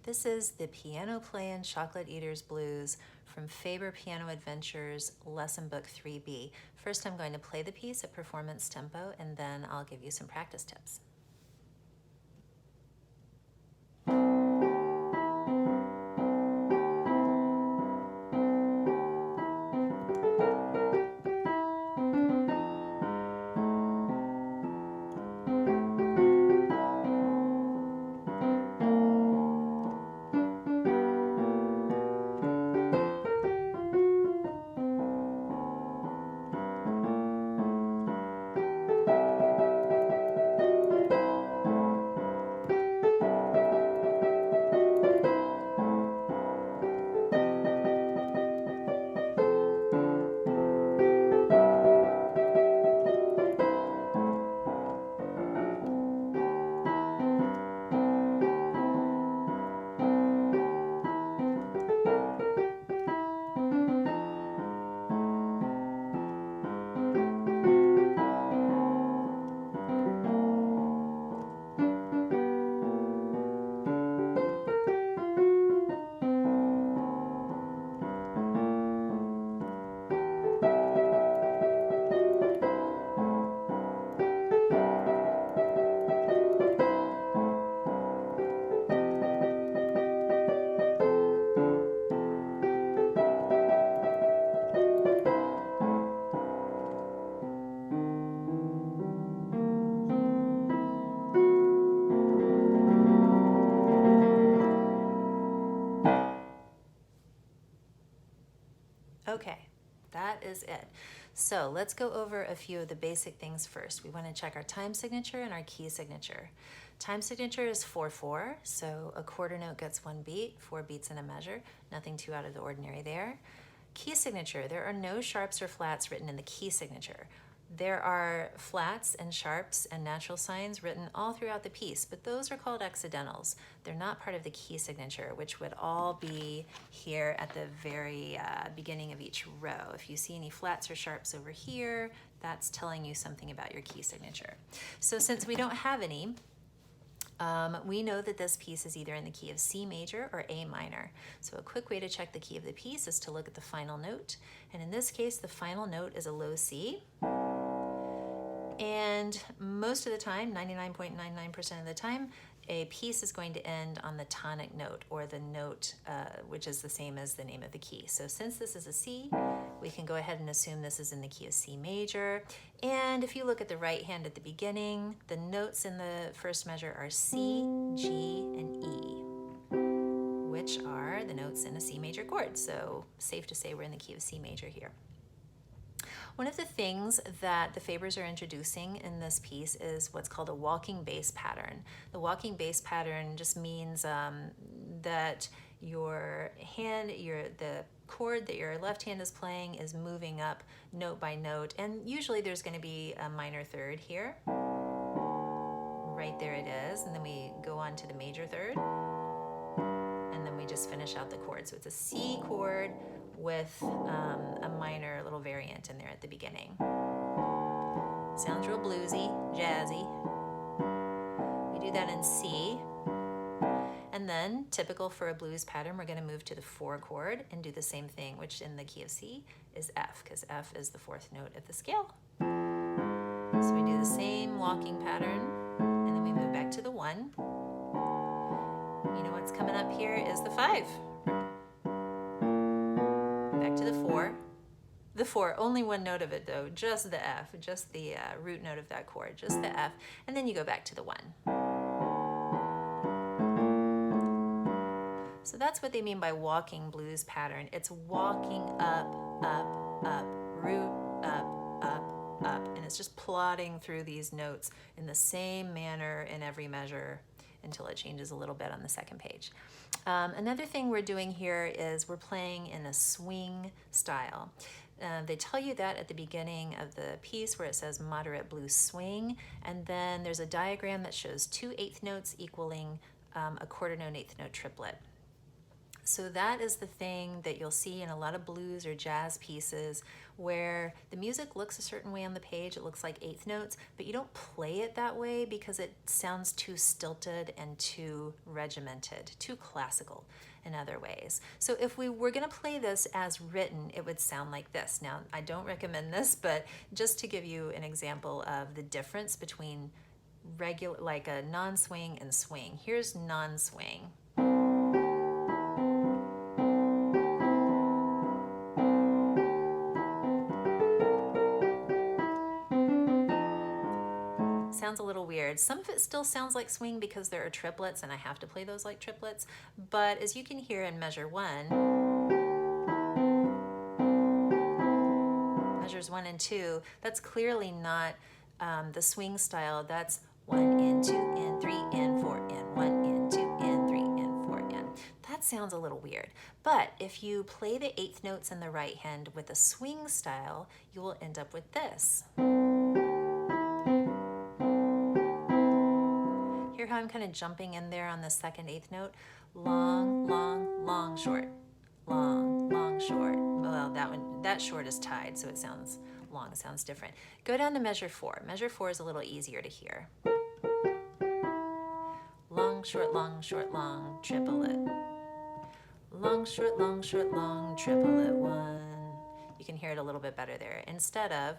This is the Piano Playin Chocolate Eaters Blues from Faber Piano Adventures Lesson Book 3B. First, I'm going to play the piece at performance tempo, and then I'll give you some practice tips. Okay, that is it. So let's go over a few of the basic things first. We want to check our time signature and our key signature. Time signature is 4/4, so a quarter note gets 1 beat, 4 beats in a measure, nothing too out of the ordinary there. Key signature, there are no sharps or flats written in the key signature. There are flats and sharps and natural signs written all throughout the piece, but those are called accidentals. They're not part of the key signature, which would all be here at the very beginning of each row. If you see any flats or sharps over here, that's telling you something about your key signature. So since we don't have any, we know that this piece is either in the key of C major or A minor. So a quick way to check the key of the piece is to look at the final note. And in this case, the final note is a low C. And most of the time, 99.99% of the time, a piece is going to end on the tonic note, or the note which is the same as the name of the key. So since this is a C, we can go ahead and assume this is in the key of C major. And if you look at the right hand at the beginning, the notes in the first measure are C, G, and E, which are the notes in a C major chord. So safe to say we're in the key of C major here. One of the things that the Fabers are introducing in this piece is what's called a walking bass pattern. The walking bass pattern just means that your hand, the chord that your left hand is playing is moving up note by note, and usually there's going to be a minor third here. Right there it is, and then we go on to the major third, and then we just finish out the chord. So it's a C chord with a minor little variant in there at the beginning. Sounds real bluesy, jazzy. We do that in C. And then, typical for a blues pattern, we're going to move to the 4 chord and do the same thing, which in the key of C is F, because F is the 4th note of the scale. So we do the same walking pattern, and then we move back to the 1. You know what's coming up here is the 5. Back to the 4. The 4, only one note of it though, just the F, just the root note of that chord, just the F, and then you go back to the 1. So that's what they mean by walking blues pattern. It's walking up, up, up, root, up, and it's just plodding through these notes in the same manner in every measure until it changes a little bit on the second page. Another thing we're doing here is we're playing in a swing style. They tell you that at the beginning of the piece where it says moderate blues swing, and then there's a diagram that shows 2 eighth notes equaling a quarter note, eighth note triplet. So that is the thing that you'll see in a lot of blues or jazz pieces where the music looks a certain way on the page. It looks like eighth notes, but you don't play it that way because it sounds too stilted and too regimented, too classical in other ways. So if we were going to play this as written, it would sound like this. Now, I don't recommend this, but just to give you an example of the difference between regular, like a non-swing and swing. Here's non-swing. Sounds a little weird. Some of it still sounds like swing because there are triplets and I have to play those like triplets. But as you can hear in measure 1, measures 1 and 2, that's clearly not the swing style. That's 1 and 2 and 3 and 4 and 1 and 2 and 3 and 4 and. That sounds a little weird. But if you play the eighth notes in the right hand with a swing style, you will end up with this. Hear how I'm kind of jumping in there on the second eighth note? Long, long, long, short. Long, long, short. Well, that short is tied, so it sounds long, it sounds different. Go down to measure 4. Measure 4 is a little easier to hear. Long, short, long, triplet. Long, short, long, triplet 1. You can hear it a little bit better there. Instead of,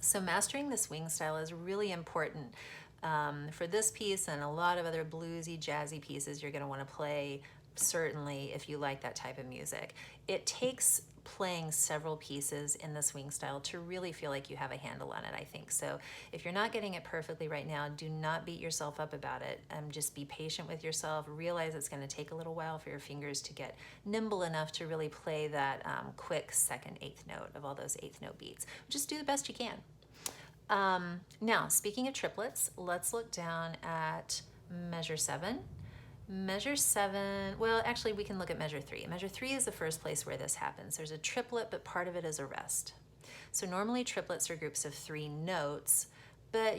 so mastering the swing style is really important for this piece and a lot of other bluesy, jazzy pieces you're going to want to play, certainly if you like that type of music. It takes playing several pieces in the swing style to really feel like you have a handle on it, I think. So if you're not getting it perfectly right now, do not beat yourself up about it. Just be patient with yourself. Realize it's going to take a little while for your fingers to get nimble enough to really play that quick second eighth note of all those eighth note beats. Just do the best you can. Now, speaking of triplets, let's look down at measure 7. Measure 7, well, actually we can look at measure 3. Measure 3 is the first place where this happens. There's a triplet, but part of it is a rest. So normally triplets are groups of 3 notes, but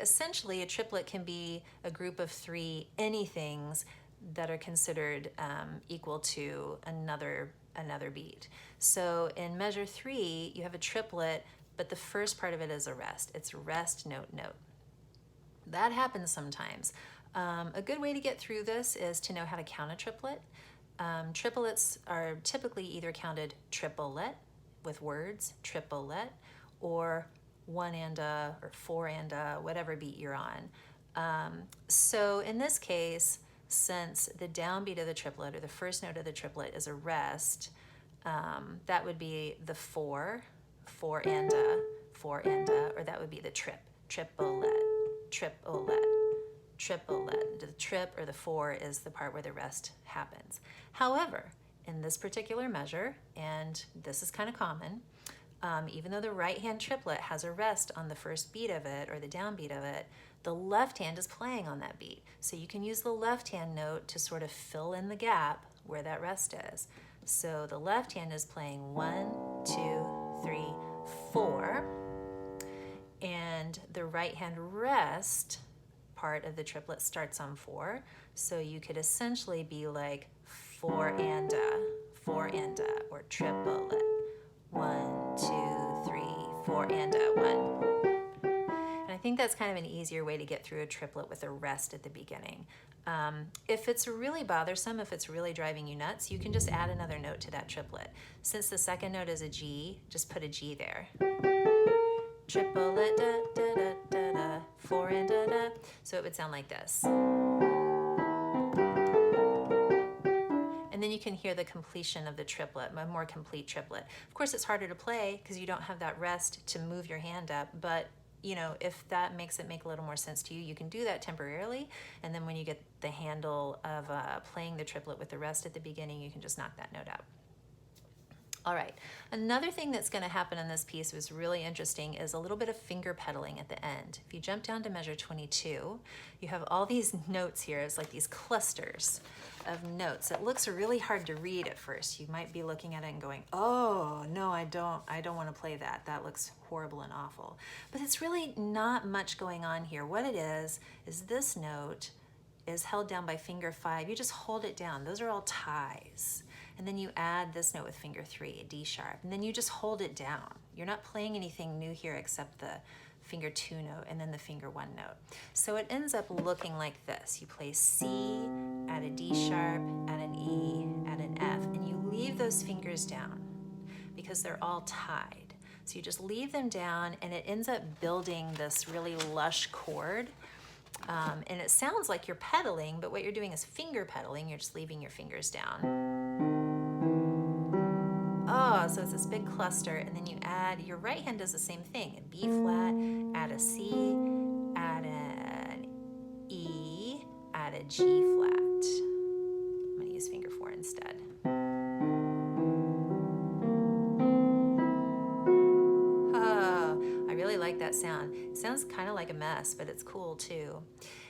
essentially a triplet can be a group of 3 anythings that are considered equal to another beat. So in measure 3, you have a triplet, but the first part of it is a rest. It's rest, note, note. That happens sometimes. A good way to get through this is to know how to count a triplet. Triplets are typically either counted triplet with words, triplet, or 1 and a, or 4 and a, whatever beat you're on. So in this case, since the downbeat of the triplet, or the first note of the triplet, is a rest, that would be the 4 and a, or that would be the triplet, triplet. The trip or the 4 is the part where the rest happens. However, in this particular measure, and this is kind of common, even though the right hand triplet has a rest on the first beat of it or the downbeat of it, the left hand is playing on that beat. So you can use the left hand note to sort of fill in the gap where that rest is. So the left hand is playing 1, 2, 3, 4, and the right hand rest part of the triplet starts on 4. So you could essentially be like 4 and a, or triplet. 1, 2, 3, 4 and a, 1. And I think that's kind of an easier way to get through a triplet with a rest at the beginning. If it's really bothersome, if it's really driving you nuts, you can just add another note to that triplet. Since the second note is a G, just put a G there. Triplet, da, da, da, da, da, 4 and da, da. So it would sound like this. And then you can hear the completion of the triplet, a more complete triplet. Of course, it's harder to play because you don't have that rest to move your hand up, but if that makes it make a little more sense to you, you can do that temporarily, and then when you get the handle of playing the triplet with the rest at the beginning, you can just knock that note out. All right, another thing that's going to happen in this piece was really interesting is a little bit of finger pedaling at the end. If you jump down to measure 22, you have all these notes here. It's like these clusters of notes. It looks really hard to read at first. You might be looking at it and going, oh, no, I don't want to play that. That looks horrible and awful. But it's really not much going on here. What it is this note is held down by finger 5. You just hold it down. Those are all ties. And then you add this note with finger 3, a D sharp, and then you just hold it down. You're not playing anything new here except the finger 2 note and then the finger 1 note. So it ends up looking like this. You play C, add a D sharp, add an E, add an F, and you leave those fingers down because they're all tied. So you just leave them down and it ends up building this really lush chord. And it sounds like you're pedaling, but what you're doing is finger pedaling. You're just leaving your fingers down. Oh, so it's this big cluster, and then you add, your right hand does the same thing. A B flat, add a C, add an E, add a G flat. I'm gonna use finger 4 instead. I really like that sound. It sounds kind of like a mess, but it's cool too.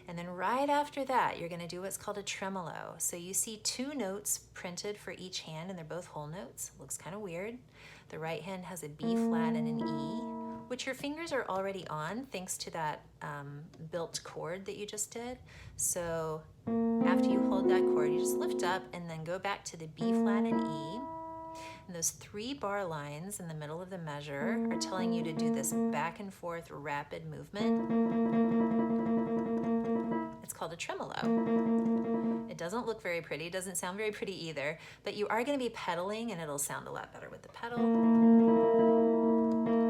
And then right after that, you're gonna do what's called a tremolo. So you see 2 notes printed for each hand, and they're both whole notes. Looks kind of weird. The right hand has a B flat and an E, which your fingers are already on thanks to that built chord that you just did. So after you hold that chord, you just lift up and then go back to the B flat and E. And those 3 bar lines in the middle of the measure are telling you to do this back and forth rapid movement. It's called a tremolo. It doesn't look very pretty, doesn't sound very pretty either, but you are going to be pedaling and it'll sound a lot better with the pedal.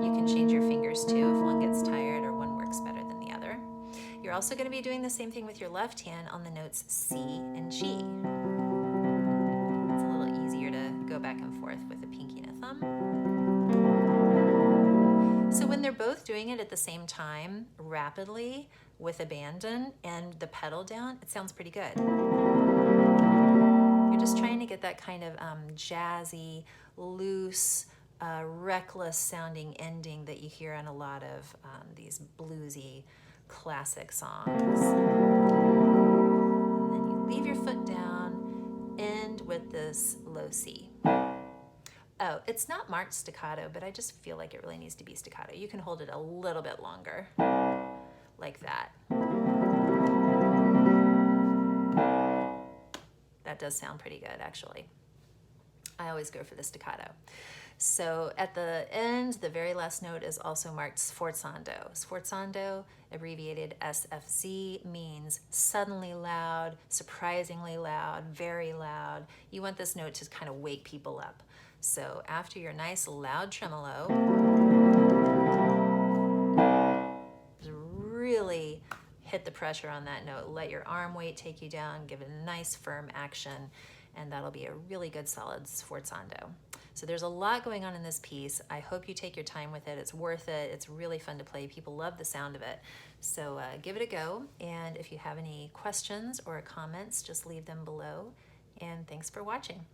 You can change your fingers too if one gets tired or one works better than the other. You're also going to be doing the same thing with your left hand on the notes C and G. It's a little easier to go back and forth with a pinky and a thumb. So when they're both doing it at the same time, rapidly, with abandon and the pedal down, it sounds pretty good. You're just trying to get that kind of jazzy, loose, reckless sounding ending that you hear in a lot of these bluesy classic songs. And then you leave your foot down, end with this low C. Oh, it's not marked staccato, but I just feel like it really needs to be staccato. You can hold it a little bit longer, like that. That does sound pretty good, actually. I always go for the staccato. So at the end, the very last note is also marked sforzando. Sforzando, abbreviated SFZ, means suddenly loud, surprisingly loud, very loud. You want this note to kind of wake people up. So after your nice loud tremolo, really hit the pressure on that note. Let your arm weight take you down, give it a nice firm action, and that'll be a really good solid sforzando. So there's a lot going on in this piece. I hope you take your time with it. It's worth it. It's really fun to play. People love the sound of it. So give it a go. And if you have any questions or comments, just leave them below. And thanks for watching.